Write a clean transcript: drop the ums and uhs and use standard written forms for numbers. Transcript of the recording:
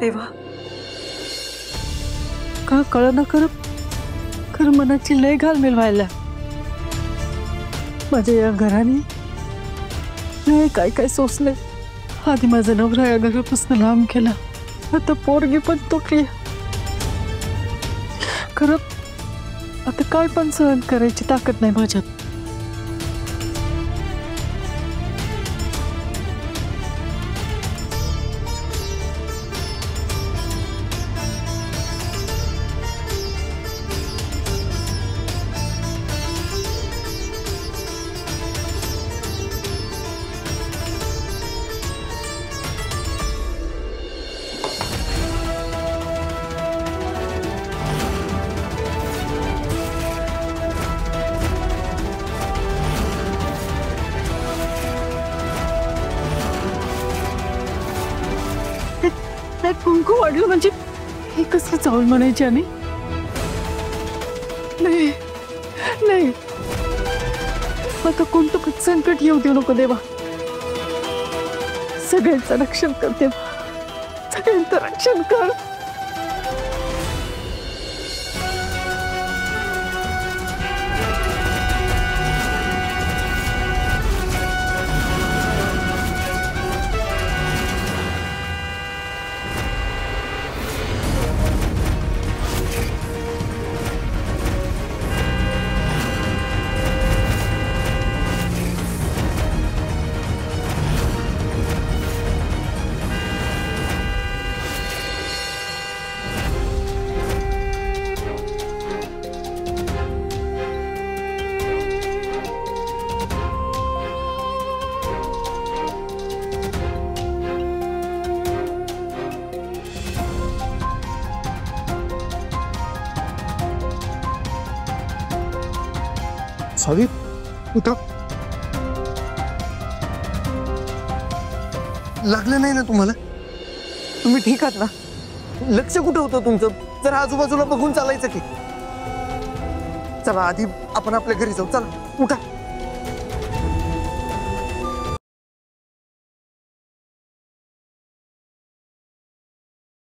देवा का कळना खरं मनाची लय घालमेल व्हायला माझ्या या घराने लय काय काय सोसले आधी माझा नवरा या घरापासून लांब केला आता पोरगी पण तुटली खरं आता काय पण सहन करायची ताकद नाही माझ्यात कुंकू वाढलं म्हणजे हे कसं चावल म्हणायचे आणि नाही नाही आता कोणतं पण संकट येऊ देऊ नको देवा सगळ्यांचं रक्षण कर देवा सगळ्यांचं रक्षण कर सावी उठा लागलं नाही ना तुम्हाला तुम्ही ठीक आहात ना लक्ष कुठं होतं तुमचं जरा आजूबाजूला बघून चालायचं की चला आधी आपण आपल्या घरी जाऊ चला उठा